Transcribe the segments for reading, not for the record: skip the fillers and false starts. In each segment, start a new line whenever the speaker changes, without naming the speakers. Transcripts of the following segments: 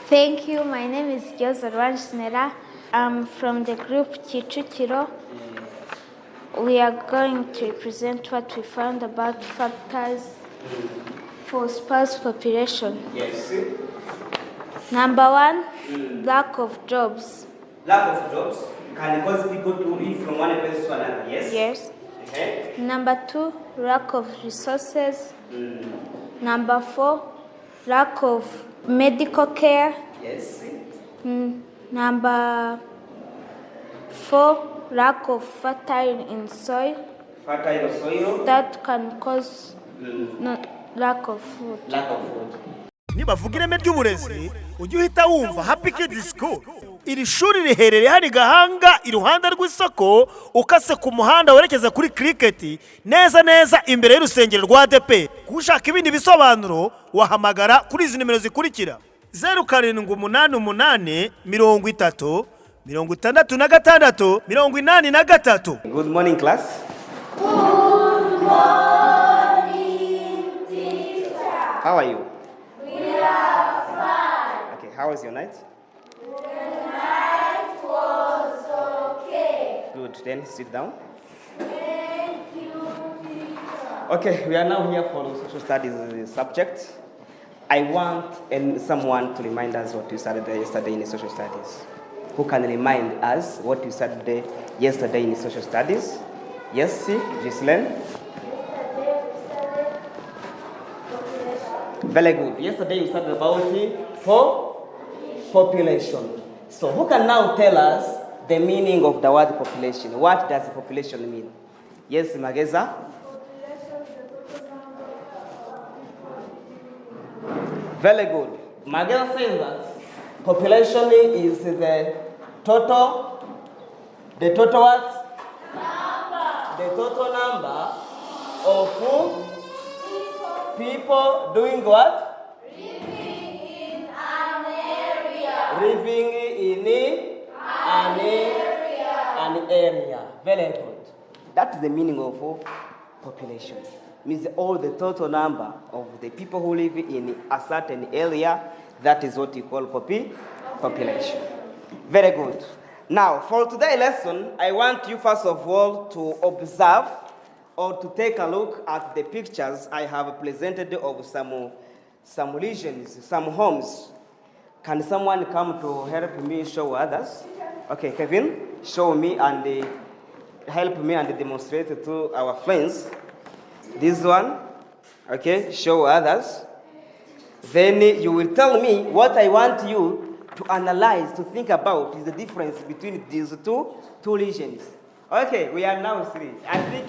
Thank you. My name is Snera. I'm from the group Kicukiro. We are going to present what we found about factors for sparse population.
Yes.
Number one, lack of jobs.
Lack of jobs can cause people to move from one place to another. Yes.
Yes.
Okay.
Number two, lack of resources. Number four, lack of medical care.
Yes.
Number four, lack of fertile in soil.
Fertile soil.
That can cause lack of food.
Lack of food.
nibavuga ireme ry'uburezi ujye uhita wumva Happy Kids School. Iri shuri riherereye hano Gahanga iruhande rw'isoko ukase ku muhanda werekeza kuri cricket neza imbere y'urusengero rwa ADP. Kushaka ibindi bisobanuro wahamagara kuri izi nimero zikurikira: 0788 30 66 83.
Good morning, class.
Good morning, teacher.
How are you?
We are fine.
Okay. How was your night?
The night was okay.
Good. Then sit down.
Thank you, teacher.
Okay. We are now here for social studies subject. I want someone to remind us what you studied yesterday in social studies. Who can remind us what you studied yesterday in social studies? Yes, Ghislaine? Very good. Yesterday you studied about population. So who can now tell us the meaning of the word population? What does population mean? Yes, Mageza? Very good. Mageza says that population is the total what?
Number.
The total number of people doing what?
Living in an area.
Living in an area. Very good. That's the meaning of population. Means all the total number of the people who live in a certain area. That is what you call population. Very good. Now, for today's lesson, I want you first of all to observe or to take a look at the pictures I have presented of some regions, some homes. Can someone come to help me show others? Okay, Kevin, show me and help me and demonstrate to our friends. This one, okay, show others. Then you will tell me what I want you to analyze, to think about is the difference between these two regions. Okay, we are now three. I think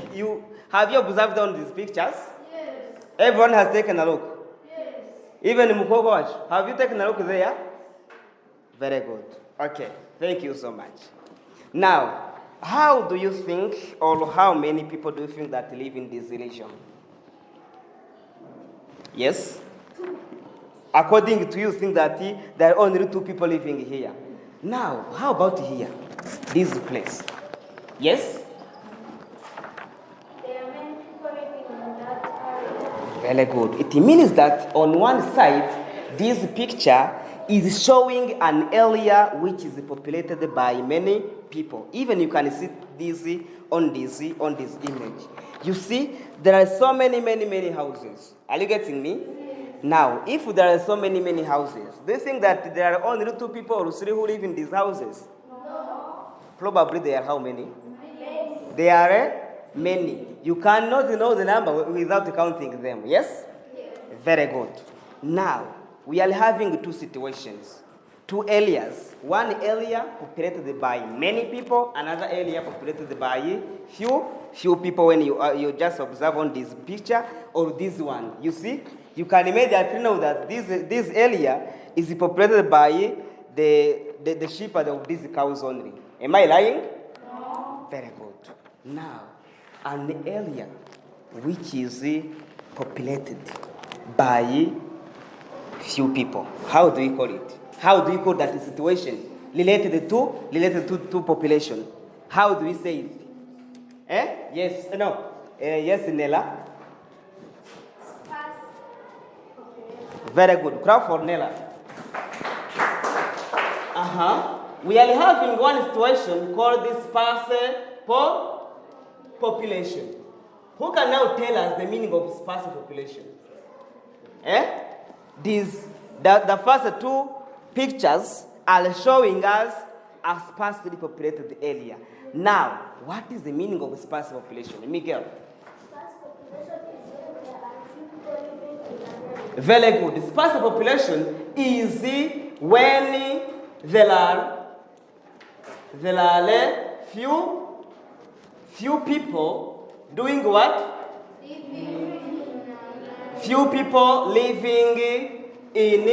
have you observed on these pictures?
Yes.
Everyone has taken a look.
Yes.
Even Mukogowach, have you taken a look there? Very good. Okay, thank you so much. Now, how do you think, or how many people do you think that live in this region? Yes? According to you, think that there are only 2 people living here. Now, how about here? This place. Yes?
There are many people living in that area.
Very good. It means that on one side, this picture is showing an area which is populated by many people. Even you can see this on this image. You see, there are so many houses. Are you getting me? Now, if there are so many houses, do you think that there are only 2 people or 3 who live in these houses?
No.
Probably there are how many?
Many.
There are many. You cannot know the number without counting them. Yes?
Yes.
Very good. Now, we are having 2 situations, 2 areas. One area populated by many people, another area populated by few people. When you just observe on this picture or this one, you see, you can immediately know that this area is populated by the sheep of these cows only. Am I lying?
No.
Very good. Now, an area which is populated by few people. How do you call it? How do you call that situation? Related to population. How do we say it? Yes, no. Yes, Nella.
Sparse.
Very good. Clap for Nella. We are having one situation called the sparse population. Who can now tell us the meaning of sparse population? The first two pictures are showing us a sparsely populated area. Now, what is the meaning of sparse population? Miguel? Very good. Sparse population is when there are few people doing what? Few people living in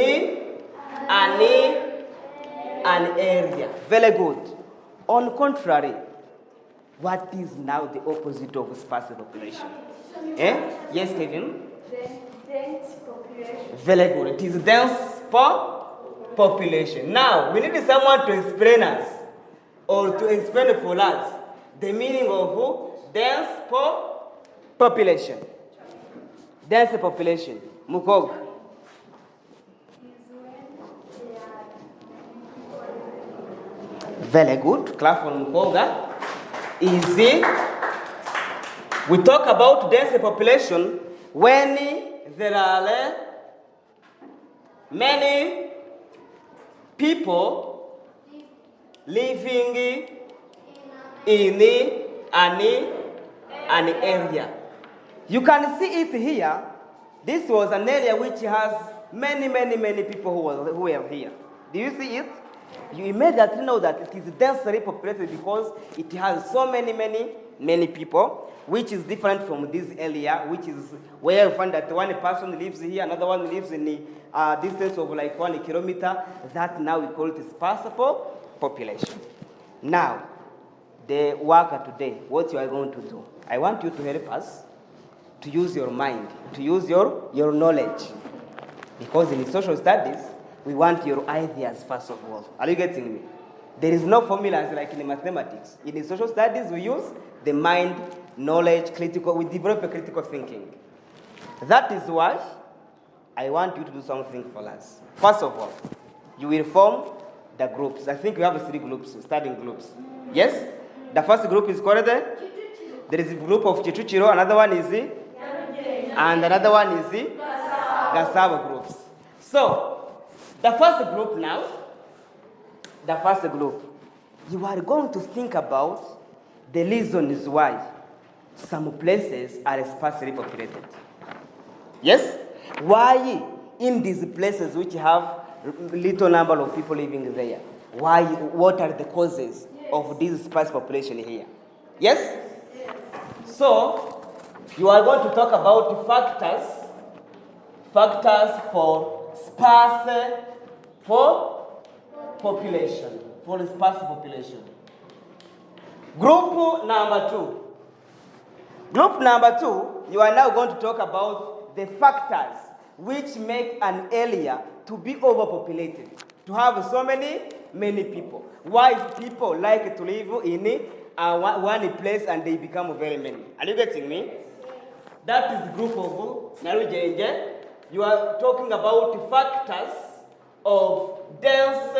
an area. Very good. On contrary, what is now the opposite of sparse population? Yes, Kevin?
Dense population.
Very good. It is dense population. Now, we need someone to explain us or to explain for us the meaning of dense population. Dense population. Mukog. Very good. Clap for Mukoga. Easy. We talk about dense population when there are many people living in an area. You can see it here. This was an area which has many people who are here. Do you see it? You immediately know that it is densely populated because it has so many people, which is different from this area, which is where you find that one person lives here, another one lives in a distance of like 1 kilometer. That now we call it sparse population. Now, the worker today, what you are going to do, I want you to help us to use your mind, to use your knowledge. Because in social studies, we want your ideas first of all. Are you getting me? There is no formulas like in mathematics. In social studies, we use the mind, knowledge, we develop a critical thinking. That is why I want you to do something for us. First of all, you will form the groups. I think we have 3 groups, studying groups. Yes? The first group is called there is a group of Kicukiro, another one is and another one is Gasabo groups. So, the first group, you are going to think about the reasons why some places are sparsely populated. Yes? Why in these places which have little number of people living there? Why? What are the causes of this sparse population here? Yes? So, you are going to talk about factors for sparse population. For sparse population. Group number 2. Group number 2, you are now going to talk about the factors which make an area to be overpopulated, to have so many people. Why people like to live in one place and they become very many. Are you getting me? That is the group of Narujenje. You are talking about factors of dense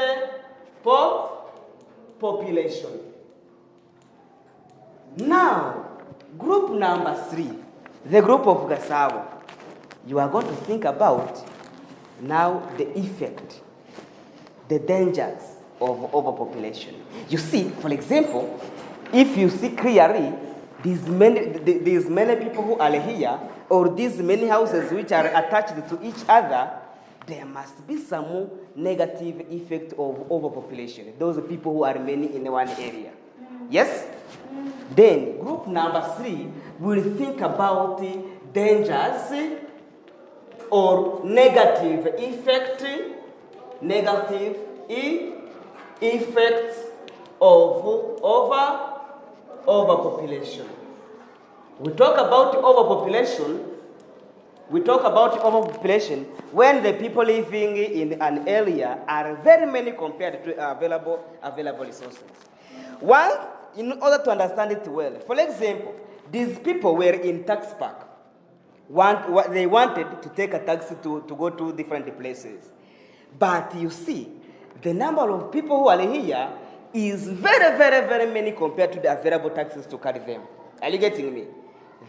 population. Now, group number 3, the group of Gasabo. You are going to think about now the effect, the dangers of overpopulation. You see, for example, if you see clearly, these many people who are here, or these many houses which are attached to each other, there must be some negative effect of overpopulation. Those people who are many in one area. Yes? Then, group number 3 will think about dangers or negative effects of overpopulation. We talk about overpopulation when the people living in an area are very many compared to available resources. One, in order to understand it well, for example, these people were in tax park. They wanted to take a taxi to go to different places. But you see, the number of people who are here is very, very, very many compared to the available taxes to carry them. Are you getting me?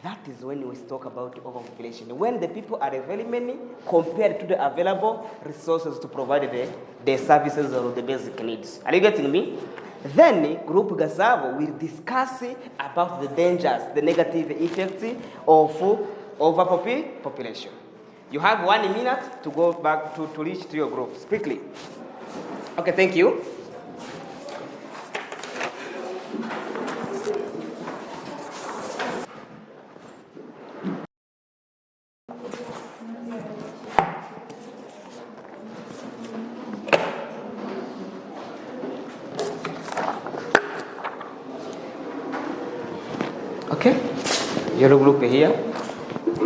That is when we talk about overpopulation. When the people are very many compared to the available resources to provide the services or the basic needs. Are you getting me? Then Group Gasabo will discuss about the dangers, the negative effects of overpopulation. You have 1 minute to go back to reach to your groups quickly. Okay, thank you. Okay, your group here.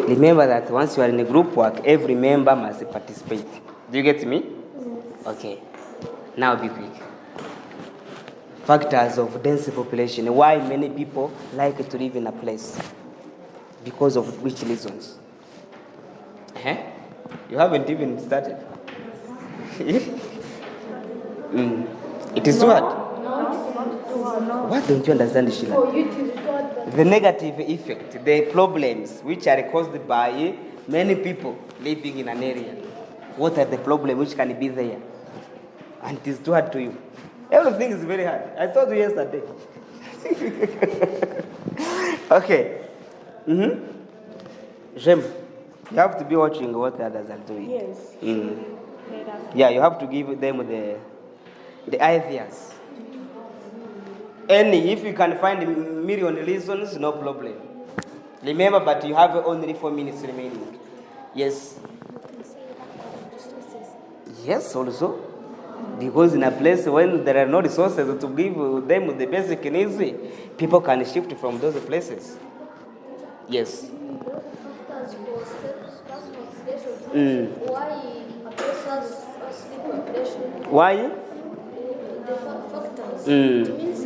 Remember that once you are in a group work, every member must participate. Do you get me? Yes. Okay. Now be quick. Factors of dense population. Why many people like to live in a place? Because of which reasons? You haven't even started. It is what? What don't you understand, Sheila? The negative effect, the problems which are caused by many people living in an area. What are the problems which can be there? And it is too hard to you. Everything is very hard. I told you yesterday. Okay. Jem, you have to be watching what the others are doing.
Yes.
Yeah, you have to give them the ideas. And if you can find a million reasons, no problem. Remember, but you have only 4 minutes remaining. Yes. Yes, also. Because in a place when there are no resources to give them the basic needs, people can shift from those places. Yes.
Why a place has a sleep population?
Why?
The factors. It means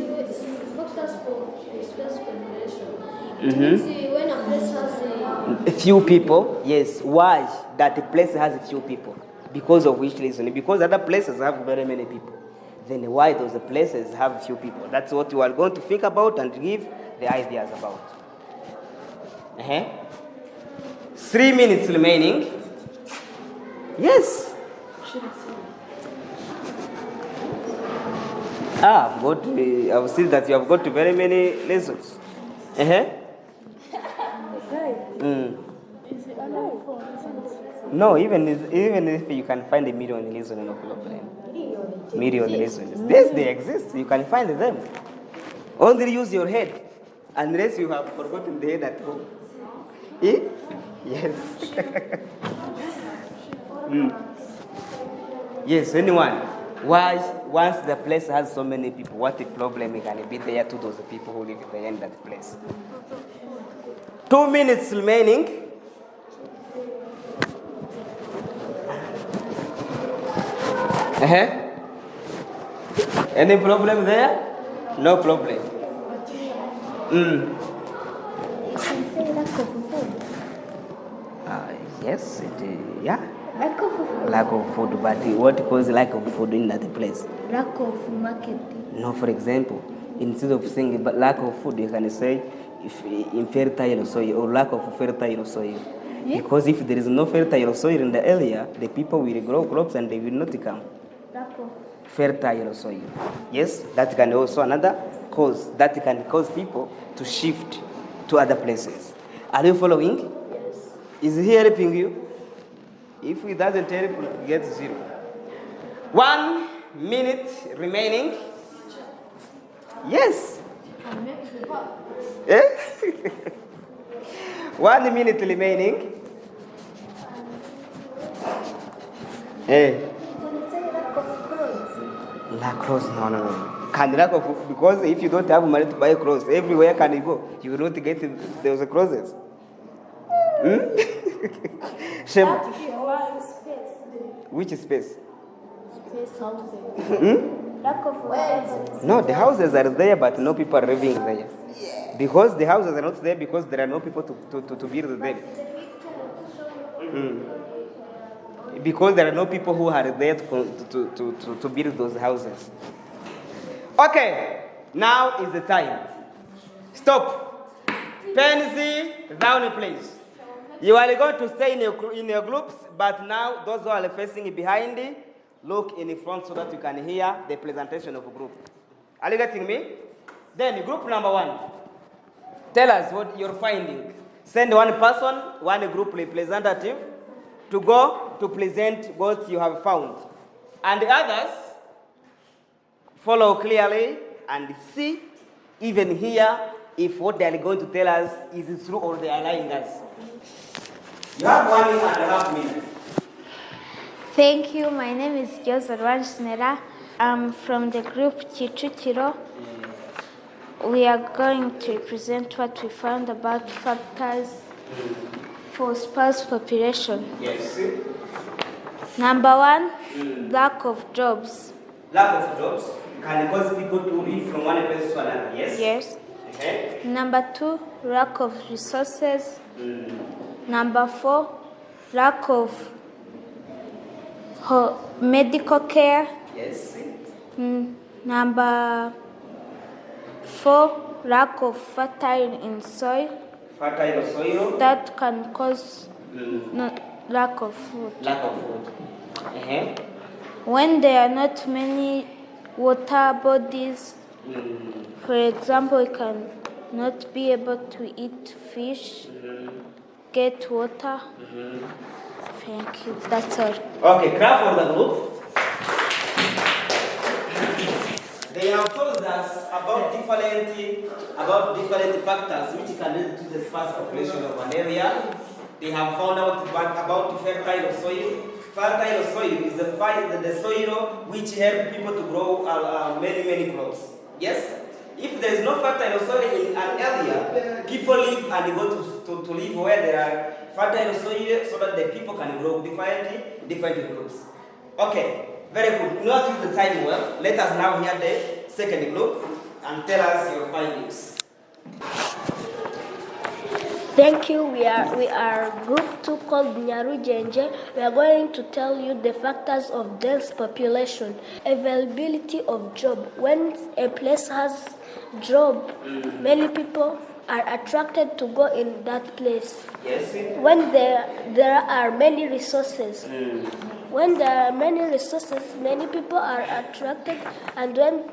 factors for space population. It means when a place has
a few people, yes. Why that the place has a few people? Because of which reason? Because other places have very many people. Then why those places have few people? That's what you are going to think about and give the ideas about. 3 minutes remaining. Yes. I've seen that you have got very many lessons. No, even if you can find a million reasons, no problem. Million reasons. Yes, they exist. You can find them. Only use your head, unless you have forgotten the head at home. Yes. Yes, anyone. Why, once the place has so many people, what the problem can be there to those people who live there in that place? 2 minutes remaining. Any problem there? No problem. Yes, yeah.
Lack of food.
Lack of food, but what causes lack of food in that place?
Lack of marketing.
No, for example, instead of saying but lack of food, you can say if infertile soil or lack of fertile soil. Yeah. Because if there is no fertile soil in the area, the people will grow crops and they will not come.
Lack of
fertile soil. Yes, that can also another cause. That can cause people to shift to other places. Are you following?
yes.
Is he helping you? If he doesn't help, you get 0. 1 minute remaining. Yes. 1 minute remaining. Lack clothes? No. Can lack of, because if you don't have money to buy clothes, everywhere can you go? You will not get those clothes. Shame. Which space?
Space houses. Lack of houses.
No, the houses are there, but no people are living there. Because the houses are not there because there are no people to build them. because there are no people who are there to build those houses. Okay, now is the time. Stop. Pens down, please. You are going to stay in your groups, but now those who are facing behind, look in front so that you can hear the presentation of a group. Are you getting me? Then group number 1. Tell us what you're finding. Send one person, one group representative, to go to present what you have found. And the others follow clearly and see, even hear, if what they are going to tell us is true or they are lying us. You have 1.5 minutes.
Thank you. My name is Rwanda. I'm from the group Kicukiro. We are going to present what we found about factors for sparse population.
Yes.
Number 1, lack of jobs.
Lack of jobs can cause people to leave from one place to another. Yes?
Yes.
Okay.
Number 2, lack of resources. Number 4, lack of medical care.
Yes.
Number 4, lack of fertile in soil.
Fertile soil.
That can cause lack of food.
Lack of food.
When there are not many water bodies, for example, you can not be able to eat fish, get water. Thank you. That's all.
Okay, clap for the group. They have told us about different factors which can lead to the sparse population of an area. They have found out about fertile soil. Fertile soil is the soil which help people to grow many crops. Yes? If there is no fertile soil in an area, people live and go to live where there are fertile soil so that the people can grow different groups. Okay, very good. Not use the time well. Let us now hear the second group and tell us your findings.
Thank you. We are group 2 called Nyarujenje. We are going to tell you the factors of dense population. Availability of job. When a place has job, many people are attracted to go in that place.
Yes.
When there are many resources. When there are many resources, many people are attracted, and when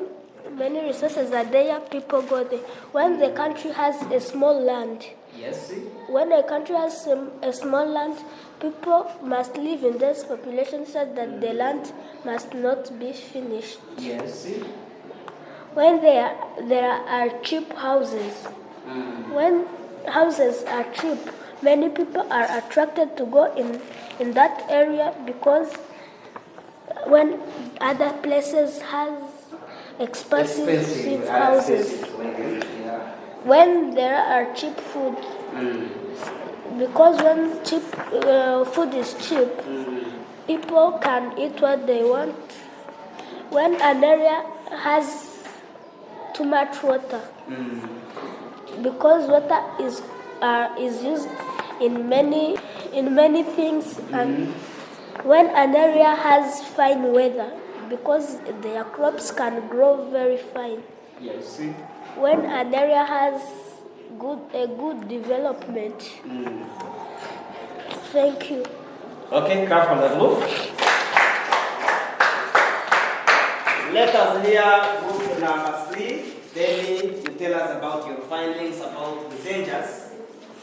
many resources are there, people go there. When the country has a small land,
Yes.
when a country has a small land, people must live in this population so that the land must not be finished.
Yes.
When there are cheap houses, when houses are cheap, many people are attracted to go in that area, because when other places has expensive houses, when there are cheap food, because when cheap food is cheap, people can eat what they want. When an area has too much water, because water is used in many things, and when an area has fine weather, because their crops can grow very fine.
Yes.
When an area has a good development. Thank you.
Okay, clap for the group. Let us hear group number 3. Then you tell us about your findings about the dangers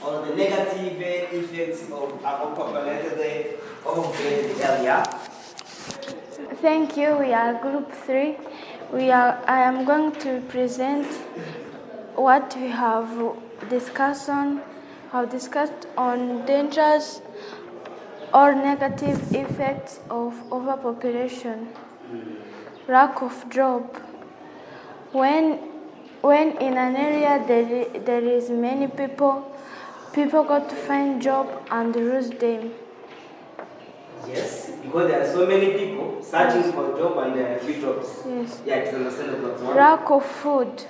or the negative effects of overpopulated area.
Thank you. We are group 3. I am going to present what we have discussed on dangers or negative effects of overpopulation. Lack of job. When in an area there is many people got to find job and lose them.
Yes, because there are so many people searching for a job and there are few jobs.
Yes.
Yeah, it's understandable.
Lack of food.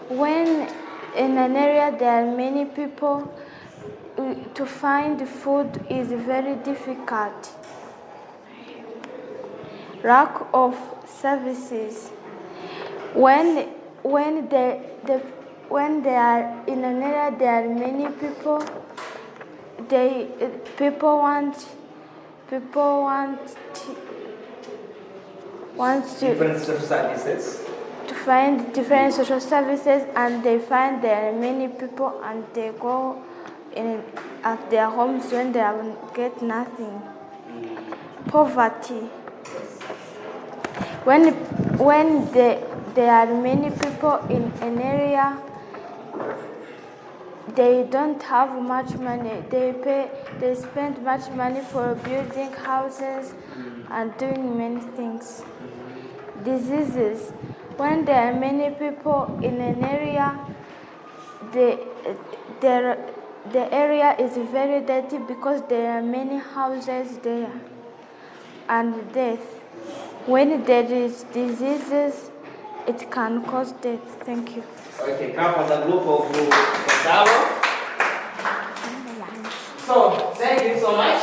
When in an area there are many people, to find food is very difficult. lack of services. When they are in an area, there are many people. People want
Different social services.
to find different social services, and they find there are many people, and they go in at their homes when they get nothing. Poverty. When there are many people in an area, they don't have much money. They spend much money for building houses and doing many things. Diseases. When there are many people in an area, the area is very dirty because there are many houses there. And death. When there is diseases, it can cause death. Thank you.
Okay, come from the group of Gahanga. So, thank you so much.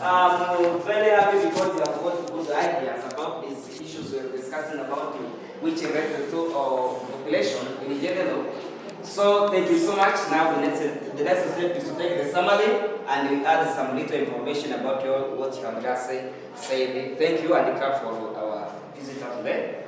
I'm very happy because you have got good ideas about these issues we're discussing about, which relate to population in general. So, thank you so much. Now, the next step is to take the summary and we add some little information about what you have just said. Thank you, and clap for our visitor today.